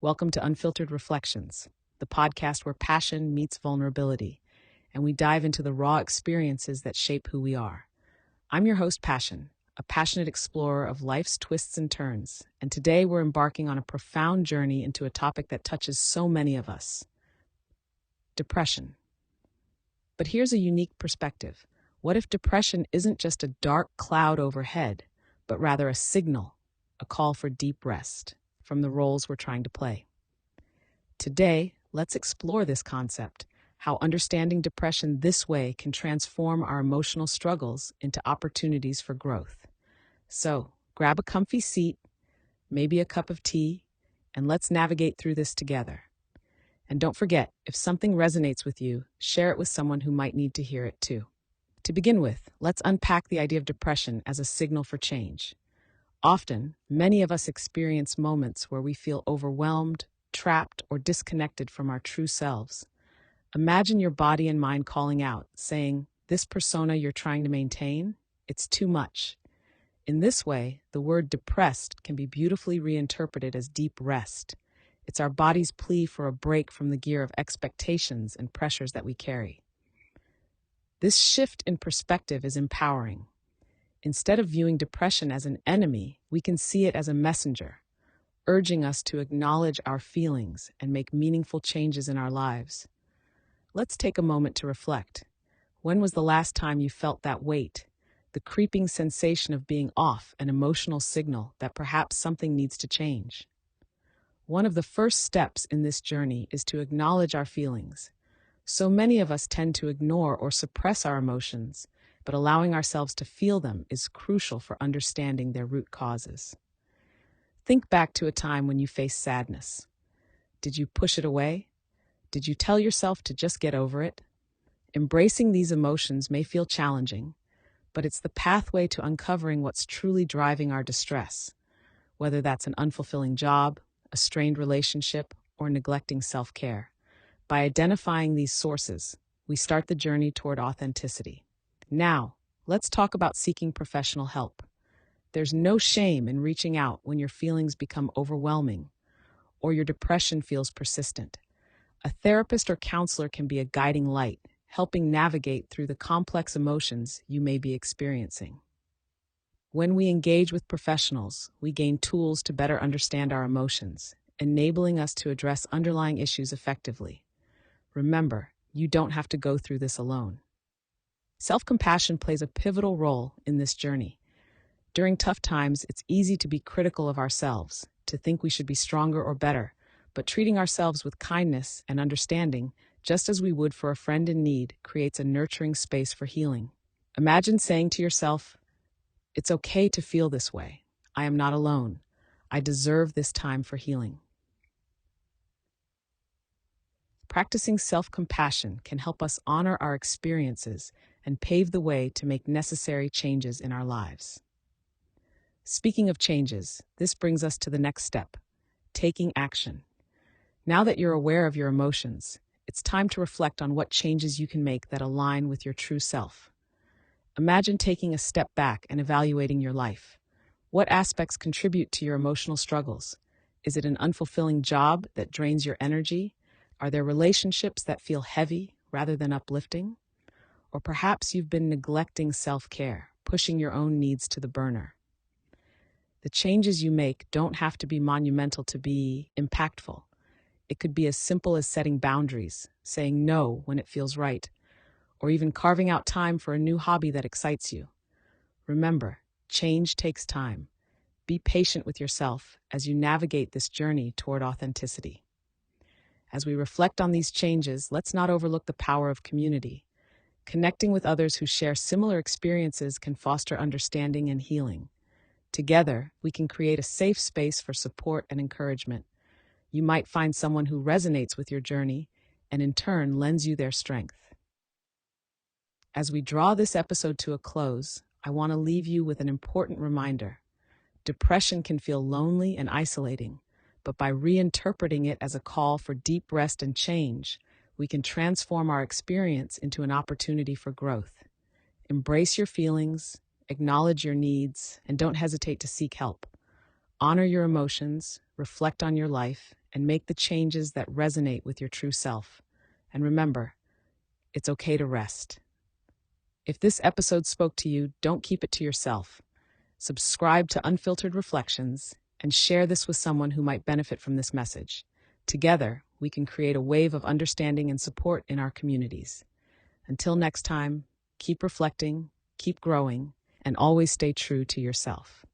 Welcome to Unfiltered Reflections, the podcast where passion meets vulnerability, and we dive into the raw experiences that shape who we are. I'm your host, Passion, a passionate explorer of life's twists and turns, and today we're embarking on a profound journey into a topic that touches so many of us: depression. But here's a unique perspective. What if depression isn't just a dark cloud overhead, but rather a signal, a call for deep rest from the roles we're trying to play? Today, let's explore this concept, how understanding depression this way can transform our emotional struggles into opportunities for growth. So, grab a comfy seat, maybe a cup of tea, and let's navigate through this together. And don't forget, if something resonates with you, share it with someone who might need to hear it too. To begin with, let's unpack the idea of depression as a signal for change. Often, many of us experience moments where we feel overwhelmed, trapped, or disconnected from our true selves. Imagine your body and mind calling out, saying, "This persona you're trying to maintain, it's too much." In this way, the word depressed can be beautifully reinterpreted as deep rest. It's our body's plea for a break from the gear of expectations and pressures that we carry. This shift in perspective is empowering. Instead of viewing depression as an enemy, we can see it as a messenger, urging us to acknowledge our feelings and make meaningful changes in our lives. Let's take a moment to reflect. When was the last time you felt that weight, the creeping sensation of being off, an emotional signal that perhaps something needs to change? One of the first steps in this journey is to acknowledge our feelings. So many of us tend to ignore or suppress our emotions, but allowing ourselves to feel them is crucial for understanding their root causes. Think back to a time when you faced sadness. Did you push it away? Did you tell yourself to just get over it? Embracing these emotions may feel challenging, but it's the pathway to uncovering what's truly driving our distress, whether that's an unfulfilling job, a strained relationship, or neglecting self-care. By identifying these sources, we start the journey toward authenticity. Now, let's talk about seeking professional help. There's no shame in reaching out when your feelings become overwhelming or your depression feels persistent. A therapist or counselor can be a guiding light, helping navigate through the complex emotions you may be experiencing. When we engage with professionals, we gain tools to better understand our emotions, enabling us to address underlying issues effectively. Remember, you don't have to go through this alone. Self-compassion plays a pivotal role in this journey. During tough times, it's easy to be critical of ourselves, to think we should be stronger or better, but treating ourselves with kindness and understanding, just as we would for a friend in need, creates a nurturing space for healing. Imagine saying to yourself, "It's okay to feel this way. I am not alone. I deserve this time for healing." Practicing self-compassion can help us honor our experiences and pave the way to make necessary changes in our lives. Speaking of changes, this brings us to the next step: taking action. Now that you're aware of your emotions, it's time to reflect on what changes you can make that align with your true self. Imagine taking a step back and evaluating your life. What aspects contribute to your emotional struggles? Is it an unfulfilling job that drains your energy? Are there relationships that feel heavy rather than uplifting? Or perhaps you've been neglecting self-care, pushing your own needs to the burner. The changes you make don't have to be monumental to be impactful. It could be as simple as setting boundaries, saying no when it feels right, or even carving out time for a new hobby that excites you. Remember, change takes time. Be patient with yourself as you navigate this journey toward authenticity. As we reflect on these changes, let's not overlook the power of community. Connecting with others who share similar experiences can foster understanding and healing. Together, we can create a safe space for support and encouragement. You might find someone who resonates with your journey and in turn lends you their strength. As we draw this episode to a close, I want to leave you with an important reminder. Depression can feel lonely and isolating, but by reinterpreting it as a call for deep rest and change, we can transform our experience into an opportunity for growth. Embrace your feelings, acknowledge your needs, and don't hesitate to seek help. Honor your emotions, reflect on your life, and make the changes that resonate with your true self. And remember, it's okay to rest. If this episode spoke to you, don't keep it to yourself. Subscribe to Unfiltered Reflections and share this with someone who might benefit from this message. Together, we can create a wave of understanding and support in our communities. Until next time, keep reflecting, keep growing, and always stay true to yourself.